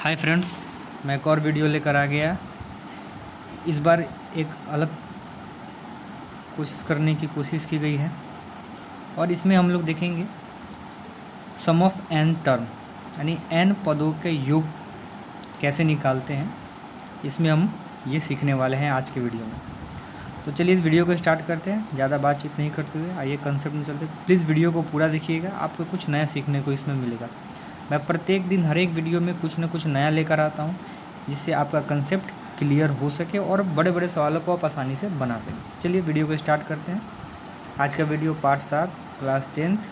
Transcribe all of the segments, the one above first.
Hi friends, मैं एक और वीडियो लेकर आ गया। इस बार एक अलग कोशिश करने की कोशिश की गई है और इसमें हम लोग देखेंगे सम ऑफ एन टर्म, यानी एन पदों के योग कैसे निकालते हैं। इसमें हम ये सीखने वाले हैं आज के वीडियो में। तो चलिए इस वीडियो को स्टार्ट करते हैं। ज़्यादा बातचीत नहीं करते हुए आइए कंसेप्ट में चलते हैं। प्लीज़ वीडियो को पूरा देखिएगा, आपको कुछ नया सीखने को इसमें मिलेगा। मैं प्रत्येक दिन हर एक वीडियो में कुछ न कुछ नया लेकर आता हूँ, जिससे आपका कंसेप्ट क्लियर हो सके और बड़े बड़े सवालों को आप आसानी से बना सकें। चलिए वीडियो को स्टार्ट करते हैं। आज का video part 7 class 10th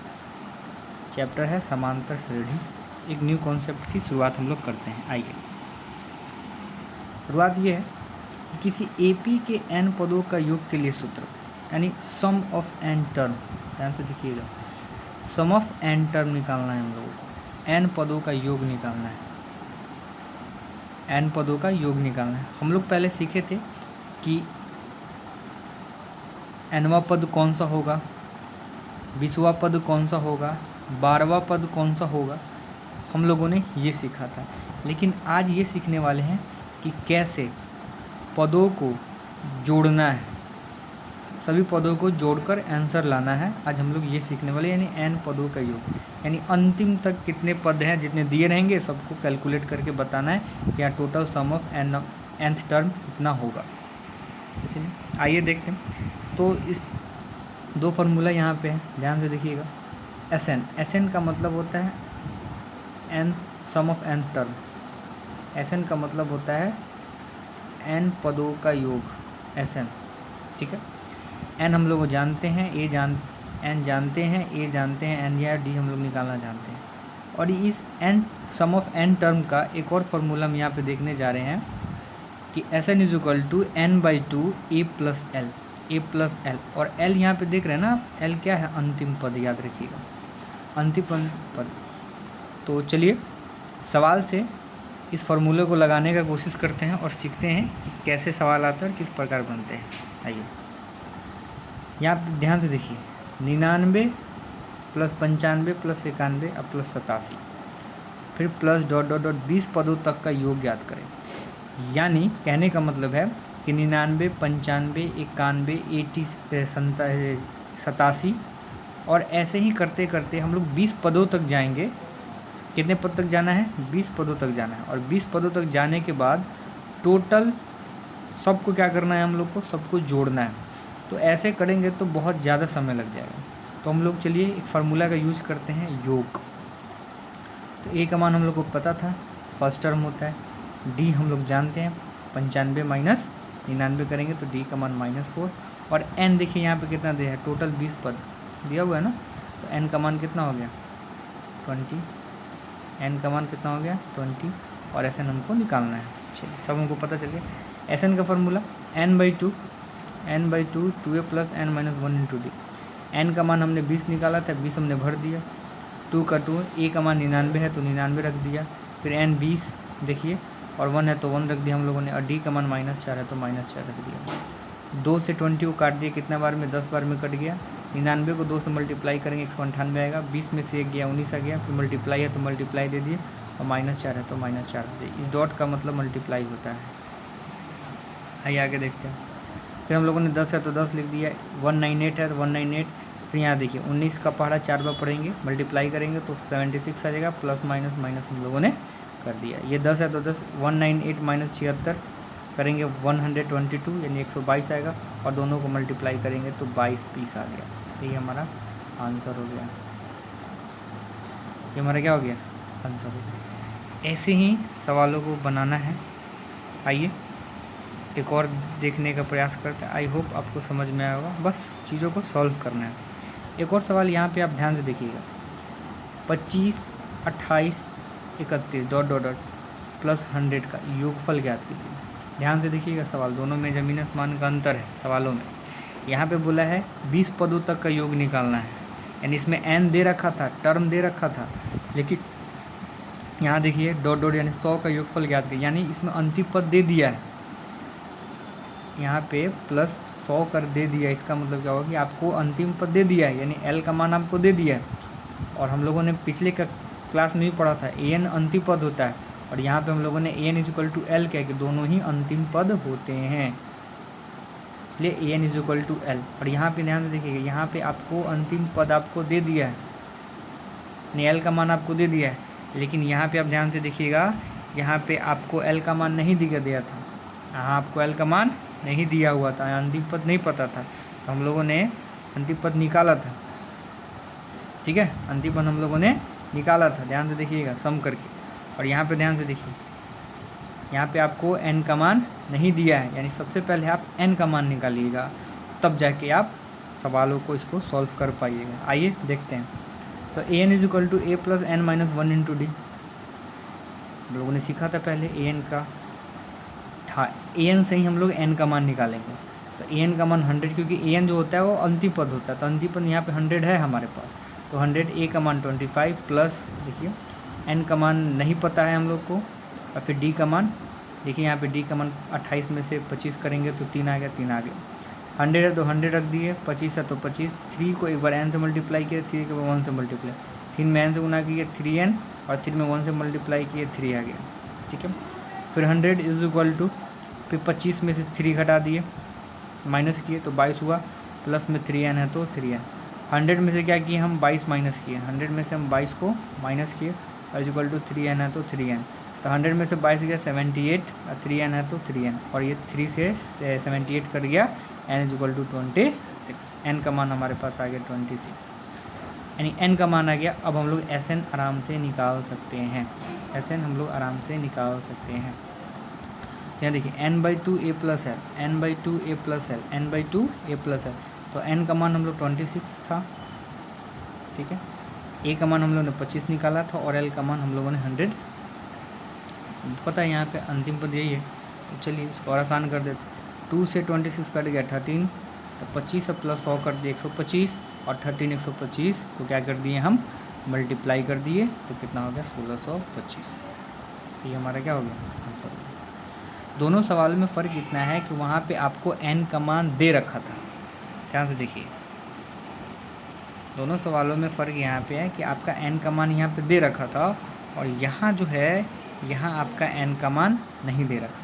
chapter है समांतर श्रेणी। एक न्यू कॉन्सेप्ट की शुरुआत हम लोग करते हैं। आइए, शुरुआत ये है कि किसी एपी के एन पदों का योग के लिए सूत्र, यानी सम ऑफ एन टर्म, ध्यान से देखिएगा, सम ऑफ एन टर्म निकालना है हम लोगों को। एन पदों का योग निकालना है, एन पदों का योग निकालना है। हम लोग पहले सीखे थे कि एनवा पद कौन सा होगा, 20वां पद कौन सा होगा, 12वां पद कौन सा होगा, हम लोगों ने ये सीखा था। लेकिन आज ये सीखने वाले हैं कि कैसे पदों को जोड़ना है, सभी पदों को जोड़कर आंसर लाना है। आज हम लोग ये सीखने वाले, यानी एन पदों का योग, यानी अंतिम तक कितने पद हैं, जितने दिए रहेंगे सबको कैलकुलेट करके बताना है कि यहाँ total sum of nth term कितना होगा। चलिए आइए देखते हैं। तो इस दो फार्मूला यहाँ पे हैं, ध्यान से देखिएगा। एस एन का मतलब होता है n sum of n term. S n का मतलब होता है एन पदों का योग, एस एन, ठीक है। एन हम लोग जानते हैं, एन जानते हैं, ए जानते हैं, एन या डी हम लोग निकालना जानते हैं। और इस n sum of n term का एक और फार्मूला हम यहाँ पे देखने जा रहे हैं कि S n is equal to n/2 a plus l. और एल यहाँ पे देख रहे हैं ना, एल क्या है, अंतिम पद, याद रखिएगा, अंतिम पद। तो चलिए सवाल से इस फार्मूले को लगाने का कोशिश करते हैं और सीखते हैं कि कैसे सवाल आता है और किस प्रकार बनते हैं। आइए यहाँ पे ध्यान से देखिए, 99 + 95 + 91 अब +87, फिर प्लस ... 20 पदों तक का योग ज्ञात करें। यानी कहने का मतलब है कि 99, 95, 91, 80, 87 और ऐसे ही करते करते हम लोग 20 पदों तक जाएंगे। कितने पद तक जाना है, 20 पदों तक जाना है। और 20 पदों तक जाने के बाद टोटल सबको क्या करना है, हम लोग को सबको जोड़ना है। तो ऐसे करेंगे तो बहुत ज़्यादा समय लग जाएगा। तो हम लोग चलिए एक फार्मूला का यूज़ करते हैं, योग। तो ए का मान हम लोग को पता था, फर्स्ट टर्म होता है। डी हम लोग जानते हैं, 95 - 99 करेंगे तो डी का मान -4। और एन देखिए यहाँ पे कितना दिया है, टोटल 20 पद दिया हुआ है ना। तो एन का मान कितना हो गया, 20। एन का मान कितना हो गया, 20। और एस एन हमको निकालना है। चलिए सब हमको पता चल गया। एस एन का formula n/2 2a + n - 1 × d। N का मान हमने 20 निकाला था, 20 हमने भर दिया, 2 का 2। ए का मान 99 है तो 99 रख दिया, फिर n 20 देखिए, और 1 है तो 1 रख दिया हम लोगों ने। और डी का मान -4 है तो -4 रख दिया। 2 से 20 को काट दिया, कितना बार में, 10 बार में कट गया। 99 को 2 से मल्टीप्लाई करेंगे 198 आएगा, 20 में से 1 गया 19 आ गया, फिर मल्टीप्लाई है तो मल्टीप्लाई दे दिए, और -4 है तो -4 दे दिए। इस डॉट का मतलब मल्टीप्लाई होता है। आइए आगे देखते हैं। फिर हम लोगों ने 10 है तो 10 लिख दिया, 198 है तो 198। फिर यहाँ देखिए 19 का पहाड़ा 4 बार पढ़ेंगे, मल्टीप्लाई करेंगे तो 76 आ जाएगा, प्लस माइनस माइनस हम लोगों ने कर दिया। ये 10 है तो 10, 198 - 76 करेंगे 122 यानी 122 आएगा, और दोनों को मल्टीप्लाई करेंगे तो 22 पीस आ गया। तो ये हमारा आंसर हो गया, ये हमारा क्या हो गया, आंसर हो गया। ऐसे ही सवालों को बनाना है। आइए एक और देखने का प्रयास करते हैं। आई होप आपको समझ में आया होगा, बस चीज़ों को सॉल्व करना है। एक और सवाल यहाँ पे आप ध्यान से देखिएगा, 25, 28, 31 ... प्लस 100 का योगफल ज्ञात कीजिए। ध्यान से देखिएगा सवाल, दोनों में ज़मीन आसमान का अंतर है सवालों में। यहाँ पे बोला है 20 पदों तक का योग निकालना है, यानी इसमें n दे रखा था, टर्म दे रखा था, लेकिन यहाँ देखिए ... यानी 100 का योगफल ज्ञात कीजिए, यानी इसमें अंतिम पद दे दिया है, यहाँ पे प्लस 100 कर दे दिया। इसका मतलब क्या होगा कि आपको अंतिम पद दे दिया है, यानी एल का मान आपको दे दिया है। और हम लोगों ने पिछले क्लास में भी पढ़ा था, an अंतिम पद होता है और यहाँ पे हम लोगों ने A N is equal to L क्या कि दोनों ही अंतिम पद होते हैं, इसलिए A N is equal to L. और यहाँ पे ध्यान से देखिएगा, यहाँ पे आपको अंतिम पद आपको दे दिया है, एल का मान आपको दे दिया है, लेकिन यहाँ पे आप ध्यान से देखिएगा, यहाँ पे आपको एल का मान नहीं दिया था, यहाँ आपको एल का मान नहीं दिया हुआ था, अंतिम पद नहीं पता था, तो हम लोगों ने अंतिम पद निकाला था। ठीक है, अंतिम पद हम लोगों ने निकाला था, ध्यान से देखिएगा सम करके। और यहाँ पे ध्यान से देखिए, यहाँ पे आपको एन का मान नहीं दिया है, यानी सबसे पहले आप एन का मान निकालिएगा, तब जाके आप सवालों को इसको सॉल्व कर पाइएगा। आइए देखते हैं। तो a n is equal to a plus n minus 1 into d, हम लोगों ने सीखा था पहले ए एन का। हाँ, ए एन से ही हम लोग एन का मान निकालेंगे। तो ए एन का मान 100, क्योंकि ए एन जो होता है वो अंतिम पद होता है, तो अंतिम पद यहाँ पे 100 है हमारे पास, तो 100, ए का मान 25 प्लस देखिए एन का मान नहीं पता है हम लोग को, और फिर डी का मान देखिए, यहाँ पे डी का मान 28 में से 25 करेंगे तो 3 आ गया, 3 आ गया। 100 है तो 100 रख दिए, 25 है तो 25, 3 को एक बार एन से मल्टीप्लाई किया, 3 के बाद 1 से मल्टीप्लाई, 3 में एन से गुना किए 3n, और 3 में 1 से मल्टीप्लाई किए 3 आ गया। ठीक है, फिर 100 इज इक्वल टू, फिर 25 में से 3 घटा दिए, माइनस किए तो 22 हुआ, प्लस में 3n है तो 3n। 100 में से क्या किए हम 22 माइनस किए, 100 में से हम 22 को माइनस किए, और इज इक्वल टू 3n है तो 3n। तो 100 में से 22 गया 78, और 3n है तो 3n, और ये 3 से 78 कट गया, n is equal to 26, n का मान हमारे पास आ गया 26, यानी n का मान आ गया। अब हम लोग एस एन आराम से निकाल सकते हैं, एस एन हम लोग आराम से निकाल सकते हैं। यहाँ देखिए n/2 a plus L, n/2 a plus L, n/2 a plus L, तो n का मान हम लोग 26 था। ठीक है, a का मान हम लोगों ने 25 निकाला था, और l का मान हम लोगों ने 100 पता है, यहाँ पे अंतिम पद यही है। तो चलिए इसको और आसान कर देते, 2 से 26 कट गया 13, तो 25 प्लस 100 कर दिए 125, और 13 125 को क्या कर दिए हम मल्टीप्लाई कर दिए, तो कितना हो गया 1625। ये हमारा क्या हो गया आंसर हो गया। दोनों सवालों में फ़र्क इतना है कि वहाँ पे आपको n का मान दे रखा था, ध्यान से देखिए, दोनों सवालों में फ़र्क यहाँ पे है कि आपका n का मान यहाँ पे दे रखा था, और यहाँ जो है यहाँ आपका n का मान नहीं दे रखा।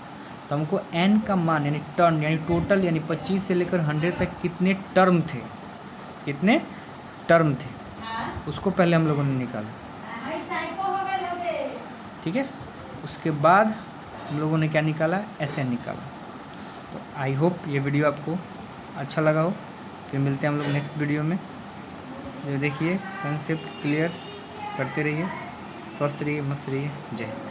तो हमको n का मान यानी टर्म यानी टोटल यानी 25 से लेकर 100 तक कितने टर्म थे, कितने टर्म थे, उसको पहले हम लोगों ने निकाला। ठीक है, उसके बाद हम लोगों ने क्या निकाला, एस एन निकाला। तो आई होप ये वीडियो आपको अच्छा लगा हो। फिर मिलते हैं हम लोग नेक्स्ट वीडियो में। जो देखिए कंसेप्ट क्लियर करते रहिए, स्वस्थ रहिए, मस्त रहिए। जय हिंद।